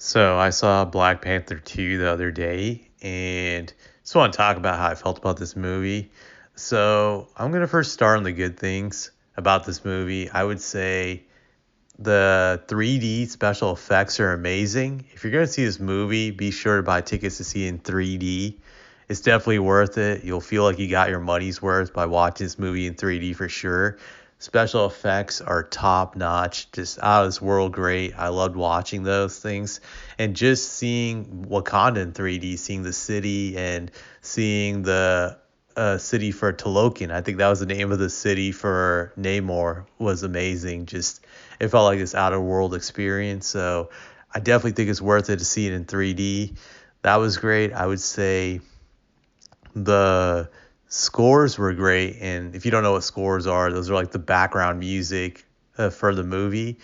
So I saw Black Panther 2 the other day and just want to talk about how I felt about this movie. So I'm going to first start on the good things about this movie. I would say the 3D special effects are amazing. If you're going to see this movie, be sure to buy tickets to see it in 3D. It's definitely worth it. You'll feel like you got your money's worth by watching this movie in 3D for sure. Special effects are top notch, just out of this world great. I loved watching those things and just seeing Wakanda in 3D, seeing the city and seeing the city for Talokan. I think that was the name of the city for Namor was amazing. Just it felt like this out of world experience. So I definitely think it's worth it to see it in 3D. That was great. I would say the scores were great, and if you don't know what scores are, those are like the background music for the movie.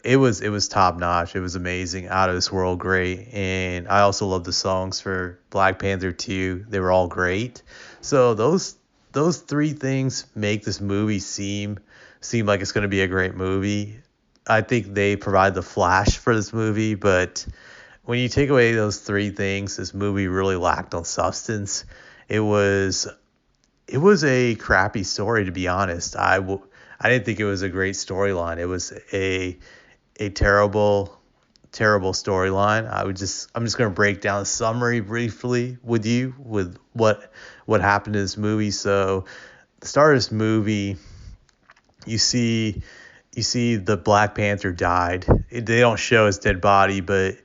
It was top notch. It was amazing, out of this world great, and I also love the songs for Black Panther 2. They were all great. So those three things make this movie seem like it's going to be a great movie. I think they provide the flash for this movie, but when you take away those three things, this movie really lacked on substance. It was it was a crappy story, to be honest. I didn't think it was a great storyline. It was a terrible storyline. I'm just gonna break down a summary briefly with you with what happened in this movie. So the start of this movie, you see you see the Black Panther died. They don't show his dead body, but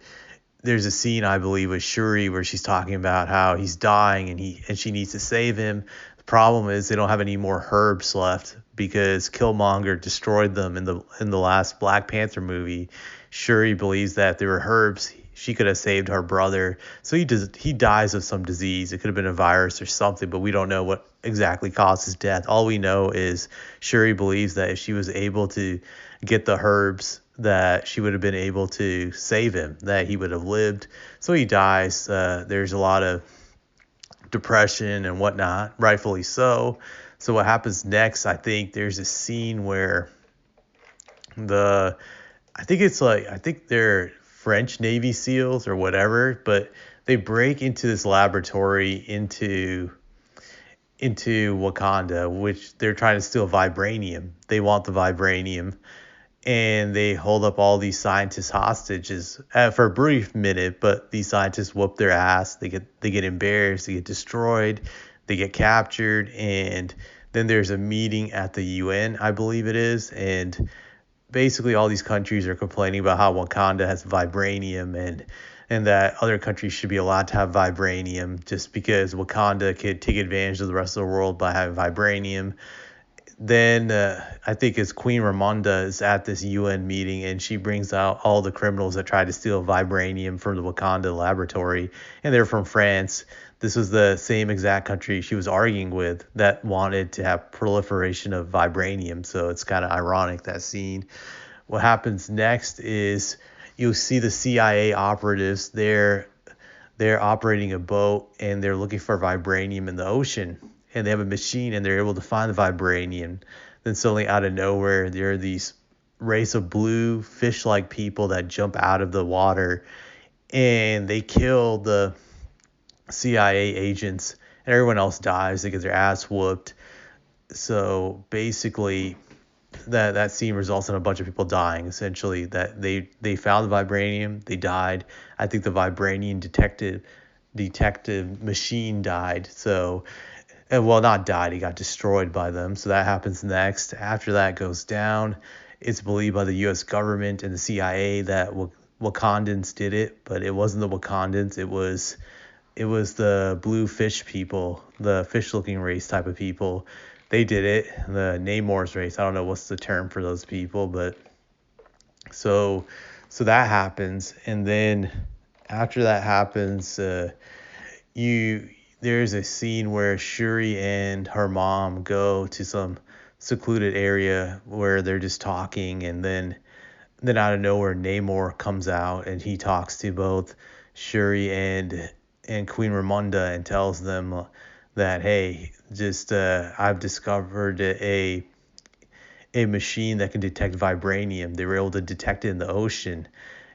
there's a scene I believe with Shuri where she's talking about how he's dying and she needs to save him. The problem is they don't have any more herbs left because Killmonger destroyed them in the last Black Panther movie. Shuri believes that if there were herbs, she could have saved her brother. So he dies of some disease. It could have been a virus or something, but we don't know what exactly caused his death. All we know is Shuri believes that if she was able to get the herbs, that she would have been able to save him, that he would have lived. So he dies. There's a lot of depression and whatnot, rightfully so. So what happens next? I think there's a scene where the I think they're French Navy SEALs or whatever, but they break into this laboratory into Wakanda, which they're trying to steal vibranium. They want the vibranium, and they hold up all these scientists hostages for a brief minute. But these scientists whoop their ass. They get embarrassed. They get destroyed. They get captured, and then there's a meeting at the UN, I believe it is, and basically all these countries are complaining about how Wakanda has vibranium and that other countries should be allowed to have vibranium just because Wakanda could take advantage of the rest of the world by having vibranium. Then I think it's Queen Ramonda is at this UN meeting and she brings out all the criminals that tried to steal vibranium from the Wakanda laboratory, and they're from France. This was the same exact country she was arguing with that wanted to have proliferation of vibranium. So it's kind of ironic, that scene. What happens next is you'll see the CIA operatives. They're operating a boat and they're looking for vibranium in the ocean, and they have a machine and they're able to find the vibranium. Then suddenly out of nowhere there are these race of blue fish-like people that jump out of the water and they kill the CIA agents, and everyone else dies. They get their ass whooped. So basically that scene results in a bunch of people dying, essentially. That they found the vibranium, they died. I think the vibranium detective machine died. So well, not died, he got destroyed by them. So that happens next. After that goes down, it's believed by the US government and the CIA that Wakandans did it, but it wasn't the Wakandans. It was the blue fish people, the fish looking race type of people. They did it. The Namor's race. I don't know what's the term for those people, but so that happens, and then after that happens, you there's a scene where Shuri and her mom go to some secluded area where they're just talking, and then out of nowhere Namor comes out and he talks to both Shuri and Queen Ramonda and tells them that, hey, just I've discovered a machine that can detect vibranium. They were able to detect it in the ocean,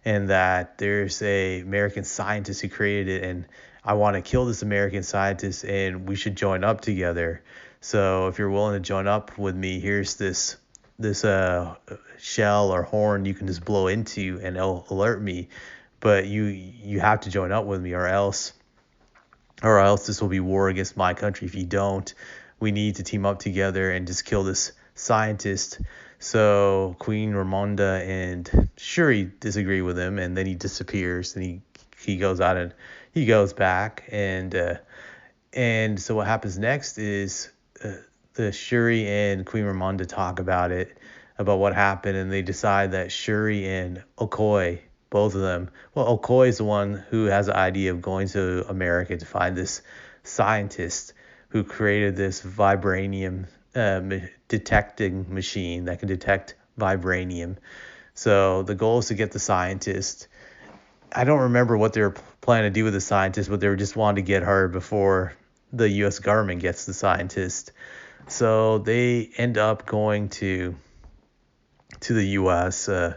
and that there's a American scientist who created it, and I want to kill this American scientist, and we should join up together. So if you're willing to join up with me, here's this shell or horn you can just blow into, and it'll alert me. But you have to join up with me, or else this will be war against my country if you don't. We need to team up together and just kill this scientist. So Queen Ramonda and Shuri disagree with him, and then he disappears, and he goes out and he goes back, and so what happens next is the Shuri and Queen Ramonda talk about what happened, and they decide that Shuri and Okoye, both of them. Well, Okoye is the one who has the idea of going to America to find this scientist who created this vibranium detecting machine that can detect vibranium. So the goal is to get the scientist. I don't remember what they were planning to do with the scientist, but they were just wanting to get her before the U.S. government gets the scientist. So they end up going to the U.S. I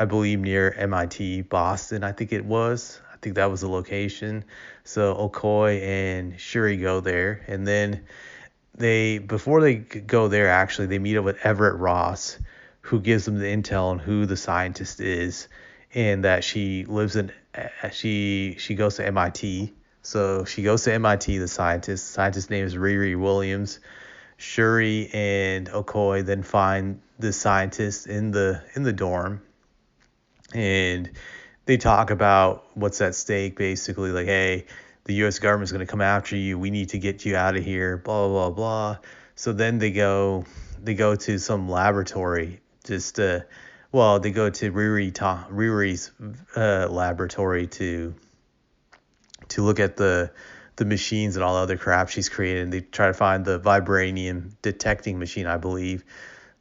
believe near MIT, Boston, I think it was. I think that was the location. So Okoye and Shuri go there, and then before they go there, actually, they meet up with Everett Ross, who gives them the intel on who the scientist is, and that she lives in she goes to MIT. So she goes to MIT, the scientist. The scientist's name is Riri Williams. Shuri and Okoye then find the scientist in the dorm, and they talk about what's at stake, basically, like, hey, the U.S. government's going to come after you. We need to get you out of here, blah, blah, blah, blah. So then they go to some laboratory, they go to Riri's laboratory to look at the machines and all the other crap she's created. And they try to find the vibranium detecting machine, I believe.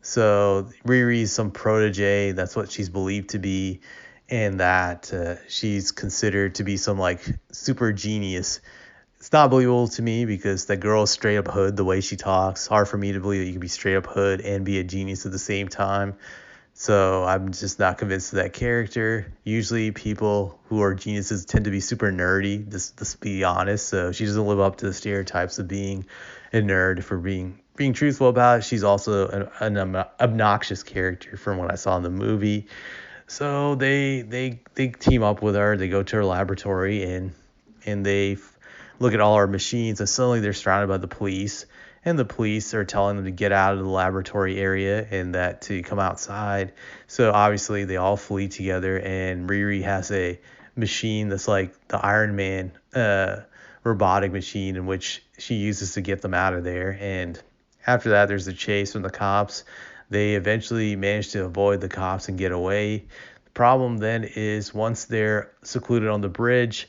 So Riri's some protege, that's what she's believed to be, and that she's considered to be some like super genius. It's not believable to me because that girl is straight up hood the way she talks. Hard for me to believe that you can be straight up hood and be a genius at the same time. So I'm just not convinced of that character. Usually people who are geniuses tend to be super nerdy, just to be honest. So she doesn't live up to the stereotypes of being a nerd. For being truthful about it, she's also an obnoxious character from what I saw in the movie. So they team up with her. They go to her laboratory and they look at all our machines, and suddenly they're surrounded by the police. And the police are telling them to get out of the laboratory area and that to come outside. So obviously they all flee together, and Riri has a machine that's like the Iron Man robotic machine in which she uses to get them out of there. And after that, there's a chase from the cops. They eventually manage to avoid the cops and get away. The problem then is once they're secluded on the bridge,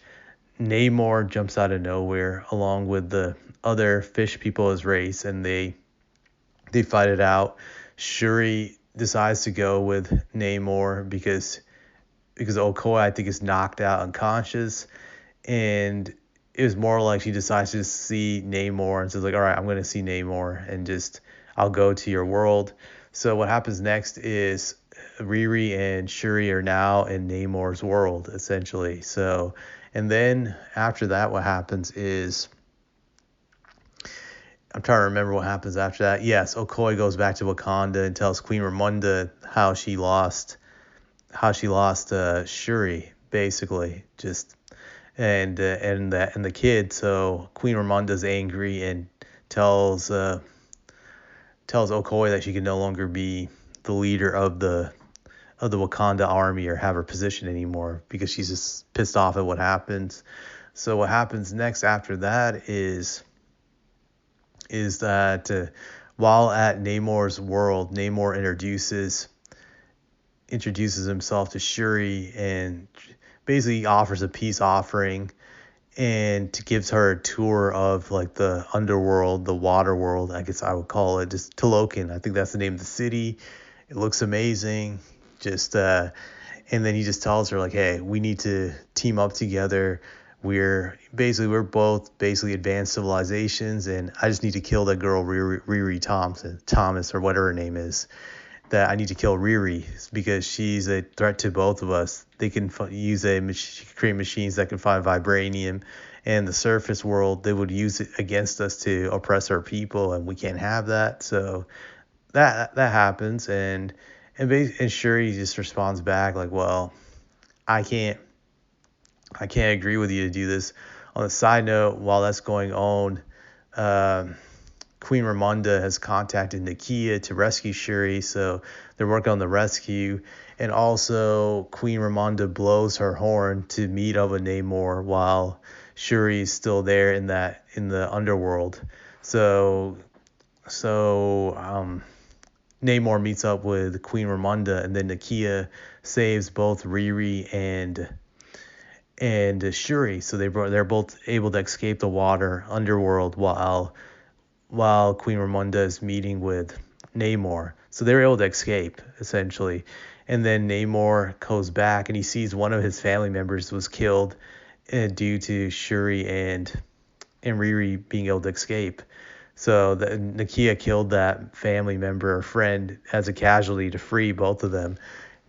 Namor jumps out of nowhere along with the other fish people of his race, and they fight it out. Shuri decides to go with Namor because Okoye, I think, is knocked out unconscious, and it was more like she decides to see Namor and says like, all right, I'm going to see Namor and just I'll go to your world. So what happens next is Riri and Shuri are now in Namor's world, essentially. So, and then after that, what happens is, I'm trying to remember what happens after that. Yes, Okoye goes back to Wakanda and tells Queen Ramonda how she lost Shuri, basically, just and the kid. So Queen Ramonda's angry and tells Okoye that she can no longer be the leader of the Wakanda army or have her position anymore because she's just pissed off at what happens. So what happens next after that is that while at Namor's world, Namor introduces himself to Shuri and basically offers a peace offering and gives her a tour of like the underworld, the water world, I guess I would call it, just Talokan. I think that's the name of the city. It looks amazing. And then he just tells her like, hey, we need to team up together. We're both advanced civilizations, and I just need to kill that girl Riri Thomas or whatever her name is. that I need to kill Riri because she's a threat to both of us. They can create machines that can find vibranium, and the surface world they would use it against us to oppress our people, and we can't have that. So that happens, and Shuri just responds back like, well, I can't I can't agree with you to do this. On the side note, while that's going on, um, Queen Ramonda has contacted Nakia to rescue Shuri, so they're working on the rescue. And also, Queen Ramonda blows her horn to meet up with Namor while Shuri is still there in the underworld. So so Namor meets up with Queen Ramonda, and then Nakia saves both Riri and Shuri. So they're both able to escape the water underworld while Queen Ramonda is meeting with Namor. So they're able to escape, essentially. And then Namor goes back and he sees one of his family members was killed due to Shuri and Riri being able to escape. So Nakia killed that family member or friend as a casualty to free both of them.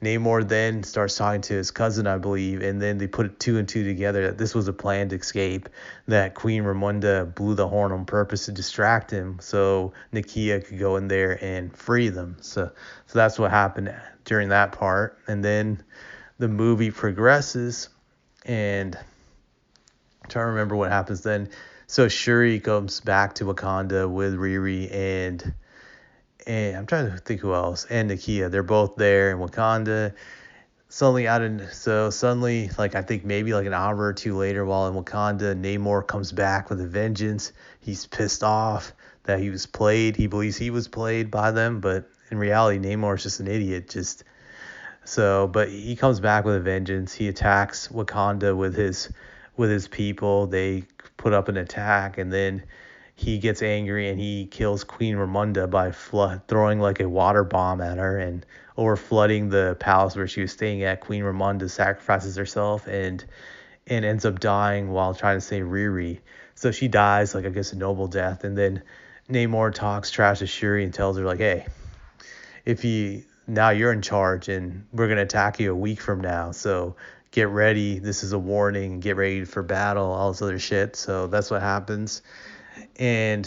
Namor then starts talking to his cousin, I believe, and then they put two and two together that this was a planned escape, that Queen Ramonda blew the horn on purpose to distract him so Nakia could go in there and free them. So that's what happened during that part. And then the movie progresses, and I'm trying to remember what happens then. So Shuri comes back to Wakanda with Riri and I'm trying to think who else, and Nakia. They're both there in Wakanda. Suddenly, like I think maybe like an hour or two later, while in Wakanda, Namor comes back with a vengeance. He's pissed off that he was played. He believes he was played by them, but in reality, Namor is just an idiot. But he comes back with a vengeance. He attacks Wakanda with his people. They put up an attack, and then he gets angry and he kills Queen Ramonda by throwing like a water bomb at her and over flooding the palace where she was staying at. Queen Ramonda sacrifices herself and ends up dying while trying to save Riri. So she dies, like I guess a noble death. And then Namor talks trash to Shuri and tells her like, hey, now you're in charge and we're gonna attack you a week from now. So get ready. This is a warning. Get ready for battle. All this other shit. So that's what happens. And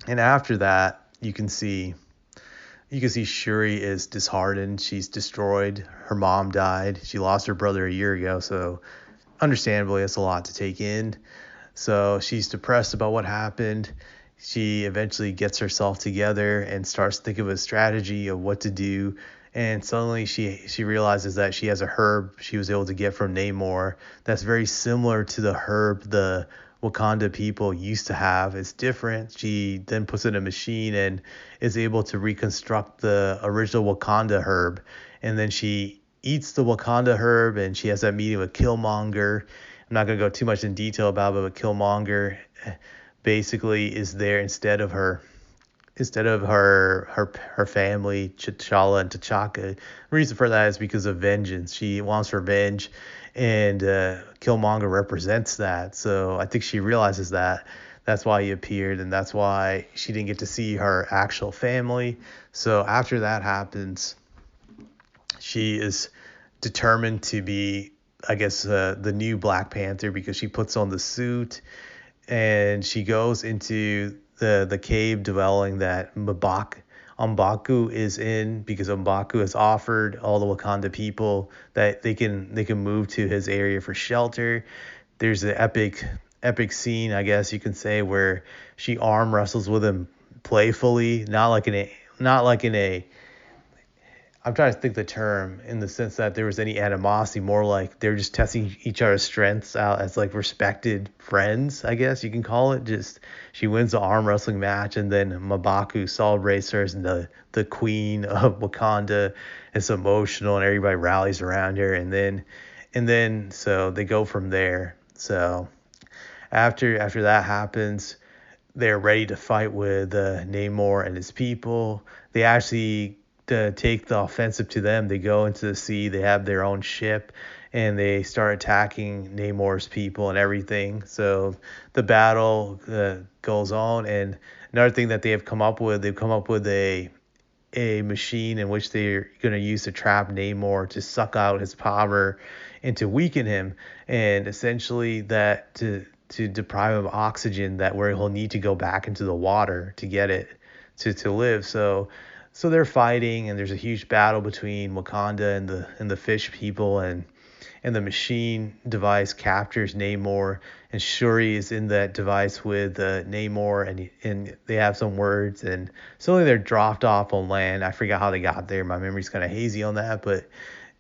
after that, you can see Shuri is disheartened. She's destroyed. Her mom died. She lost her brother a year ago, so understandably, it's a lot to take in. So she's depressed about what happened. She eventually gets herself together and starts to think of a strategy of what to do. And suddenly she realizes that she has a herb she was able to get from Namor that's very similar to the herb the Wakanda people used to have. It's different. She then puts it in a machine and is able to reconstruct the original Wakanda herb. And then she eats the Wakanda herb and she has that meeting with Killmonger. I'm not going to go too much in detail about it, but Killmonger basically is there instead of her family, T'Challa and T'Chaka. The reason for that is because of vengeance. She wants revenge, and Killmonger represents that. So I think she realizes that. That's why he appeared, and that's why she didn't get to see her actual family. So after that happens, she is determined to be, I guess, the new Black Panther because she puts on the suit and she goes into the cave dwelling that M'Baku is in, because M'Baku has offered all the Wakanda people that they can move to his area for shelter. There's an epic scene, I guess you can say, where she arm wrestles with him playfully, not like in a I'm trying to think the term in the sense that there was any animosity, more like they're just testing each other's strengths out as like respected friends, I guess you can call it. Just she wins the arm wrestling match, and then M'Baku celebrates her as the queen of Wakanda. It's emotional and everybody rallies around her, and then so they go from there. So after that happens, they're ready to fight with Namor and his people. They actually to take the offensive to them. They go into the sea. They have their own ship, and they start attacking Namor's people and everything. So the battle goes on. And another thing that they've come up with a machine in which they're going to use to trap Namor to suck out his power and to weaken him, and essentially that to deprive him of oxygen, that where he'll need to go back into the water to get it to live. So they're fighting, and there's a huge battle between Wakanda and the fish people, and the machine device captures Namor, and Shuri is in that device with Namor, and they have some words, and suddenly they're dropped off on land. I forgot how they got there. My memory's kind of hazy on that, but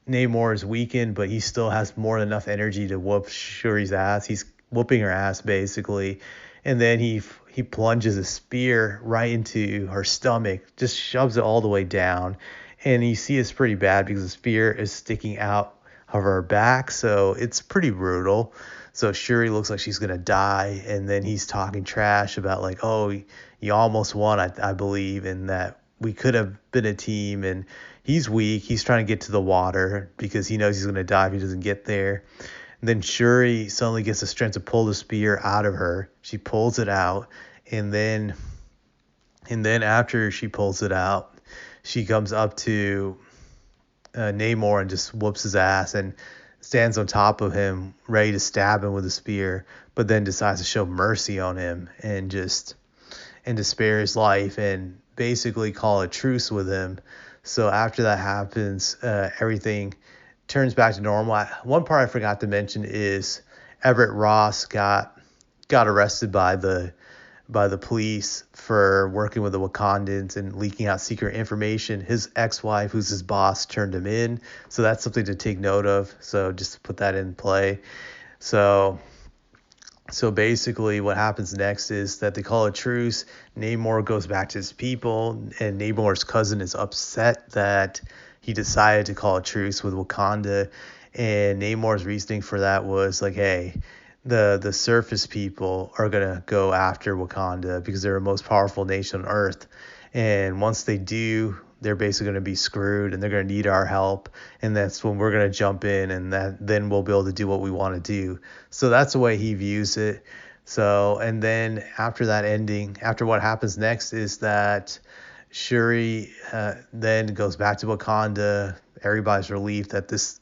Namor is weakened, but he still has more than enough energy to whoop Shuri's ass. He's whooping her ass basically, and then he plunges a spear right into her stomach, just shoves it all the way down, and you see it's pretty bad because the spear is sticking out of her back, so it's pretty brutal. So Shuri looks like she's gonna die, and then he's talking trash about like, oh, you almost won, I believe, and that we could have been a team, and he's weak. He's trying to get to the water because he knows he's gonna die if he doesn't get there. And then Shuri suddenly gets the strength to pull the spear out of her. She pulls it out, and then after she pulls it out, she comes up to Namor and just whoops his ass and stands on top of him, ready to stab him with a spear, but then decides to show mercy on him and to spare his life and basically call a truce with him. So after that happens, everything turns back to normal. One part I forgot to mention is Everett Ross got arrested by the police for working with the Wakandans and leaking out secret information. His ex-wife, who's his boss, turned him in. So that's something to take note of. So just to put that in play. So basically what happens next is that they call a truce. Namor goes back to his people, and Namor's cousin is upset that he decided to call a truce with Wakanda. And Namor's reasoning for that was like, hey, the surface people are going to go after Wakanda because they're the most powerful nation on Earth. And once they do, they're basically going to be screwed, and they're going to need our help. And that's when we're going to jump in, and then we'll be able to do what we want to do. So that's the way he views it. So, and then after that ending, after what happens next is that Shuri then goes back to Wakanda. Everybody's relieved that this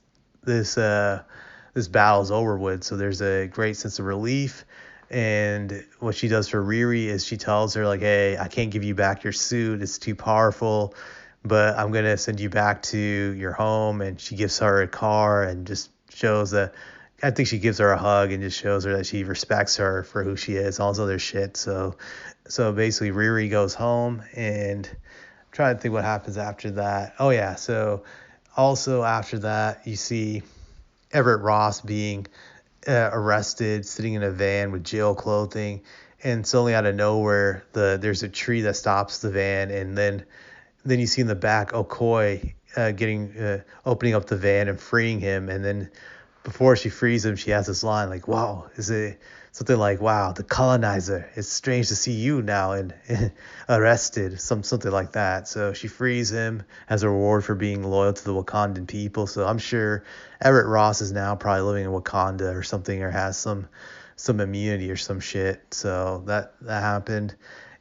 battle is over with. So there's a great sense of relief. And what she does for Riri is she tells her like, hey, I can't give you back your suit. It's too powerful, but I'm going to send you back to your home. And she gives her a car and just shows that, I think she gives her a hug and just shows her that she respects her for who she is, all this other shit. So basically Riri goes home, and I'm trying to think what happens after that. Oh yeah. So also after that, you see Everett Ross being arrested, sitting in a van with jail clothing, and suddenly out of nowhere, there's a tree that stops the van, and then you see in the back Okoye opening up the van and freeing him, and then before she frees him, she has this line like, "Wow, is it something like, wow, the colonizer? It's strange to see you now and arrested," something like that. So she frees him as a reward for being loyal to the Wakandan people. So I'm sure Everett Ross is now probably living in Wakanda or something, or has some immunity or some shit. So that happened,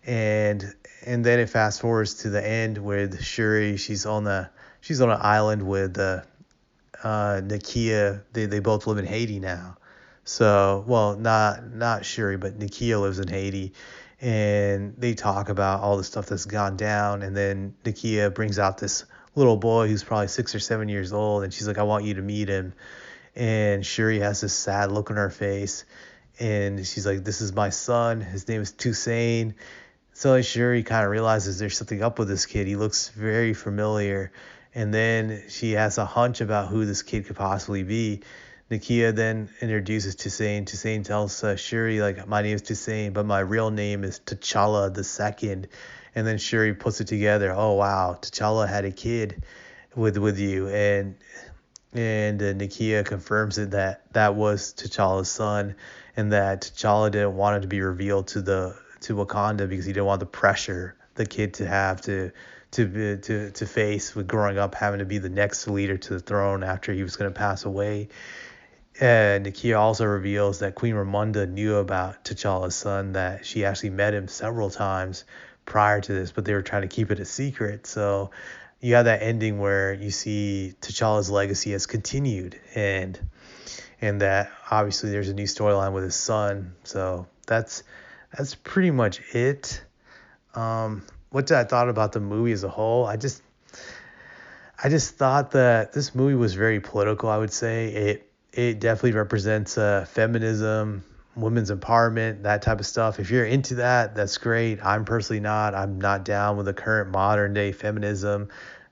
and then it fast forwards to the end with Shuri. She's on an island with Nakia. They both live in Haiti now. So, well, not Shuri, but Nakia lives in Haiti, and they talk about all the stuff that's gone down. And then Nakia brings out this little boy who's probably 6 or 7 years old, and she's like, I want you to meet him. And Shuri has this sad look on her face, and she's like, this is my son. His name is Toussaint. So Shuri kind of realizes there's something up with this kid. He looks very familiar. And then she has a hunch about who this kid could possibly be. Nakia then introduces Toussaint. Toussaint tells Shuri, like, my name is Toussaint, but my real name is T'Challa II. And then Shuri puts it together. Oh, wow, T'Challa had a kid with you. And Nakia confirms it that was T'Challa's son, and that T'Challa didn't want it to be revealed to Wakanda because he didn't want the pressure the kid to have to face with growing up, having to be the next leader to the throne after he was going to pass away. And Nakia also reveals that Queen Ramonda knew about T'Challa's son, that she actually met him several times prior to this, but they were trying to keep it a secret. So you have that ending where you see T'Challa's legacy has continued, and that obviously there's a new storyline with his son. So that's pretty much it. What I thought about the movie as a whole, I just thought that this movie was very political. I would say it definitely represents feminism, women's empowerment, that type of stuff. If you're into that, that's great. I'm personally not. I'm not down with the current modern day feminism.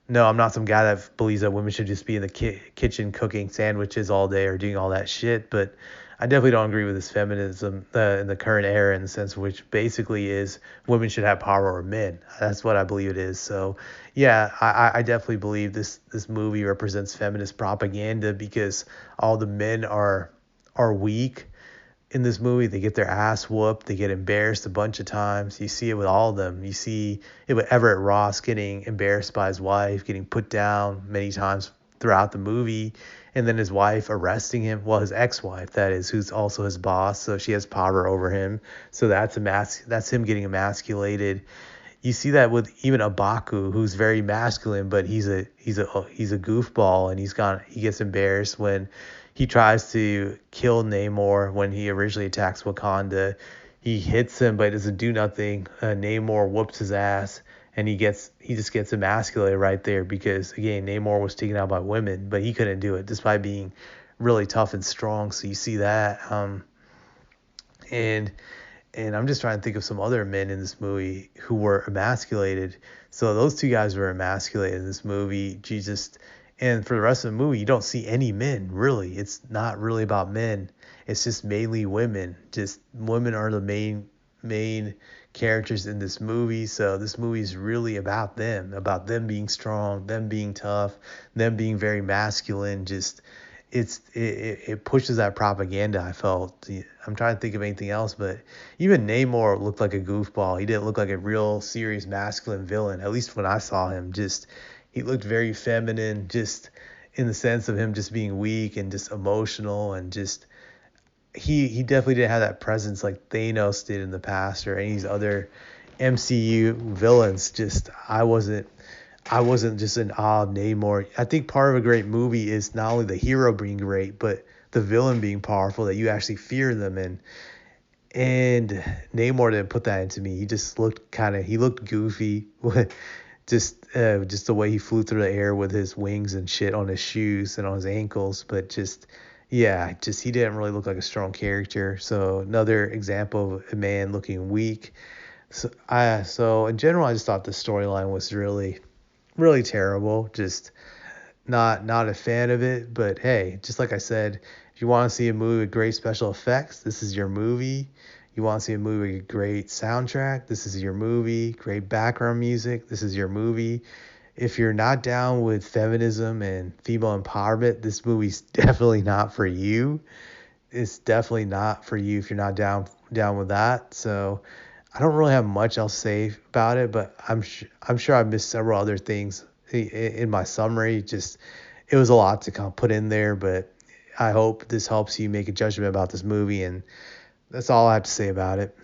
No, I'm not some guy that believes that women should just be in the kitchen cooking sandwiches all day or doing all that shit. But I definitely don't agree with this feminism in the current era, in the sense which basically is women should have power over men. That's what I believe it is. So yeah, I definitely believe this movie represents feminist propaganda, because all the men are weak in this movie. They get their ass whooped. They get embarrassed a bunch of times. You see it with all of them. You see it with Everett Ross getting embarrassed by his wife, getting put down many times throughout the movie, and then his wife arresting him. Well, his ex-wife, that is, who's also his boss, so she has power over him. So that's him getting emasculated. You see that with even Abaku, who's very masculine, but he's a goofball, and he gets embarrassed when he tries to kill Namor when he originally attacks Wakanda. He hits him, but it doesn't do nothing. Namor whoops his ass, and he just gets emasculated right there, because again, Namor was taken out by women, but he couldn't do it despite being really tough and strong. So you see that, and I'm just trying to think of some other men in this movie who were emasculated. So those two guys were emasculated in this movie. Jesus. And for the rest of the movie, you don't see any men, really. It's not really about men. It's just mainly women. Just women are the main characters in this movie. So this movie is really about them being strong, them being tough, them being very masculine. Just it pushes that propaganda, I felt. I'm trying to think of anything else, but even Namor looked like a goofball. He didn't look like a real serious masculine villain, at least when I saw him. Just he looked very feminine, just in the sense of him just being weak and just emotional, and just he definitely didn't have that presence like Thanos did in the past, or any of these other MCU villains. Just I wasn't just in awe of Namor. I think part of a great movie is not only the hero being great, but the villain being powerful, that you actually fear them. And Namor didn't put that into me. He just he looked goofy. just the way he flew through the air with his wings and shit on his shoes and on his ankles. But he didn't really look like a strong character. So another example of a man looking weak. So in general, I just thought the storyline was really, really terrible. Just not a fan of it. But hey, just like I said, if you want to see a movie with great special effects, this is your movie. You want to see a movie with great soundtrack, this is your movie. Great background music, this is your movie. If you're not down with feminism and female empowerment, this movie's definitely not for you. It's definitely not for you if you're not down with that. So I don't really have much else to say about it, but I'm sure I missed several other things in my summary. Just it was a lot to kind of put in there, but I hope this helps you make a judgment about this movie, and that's all I have to say about it.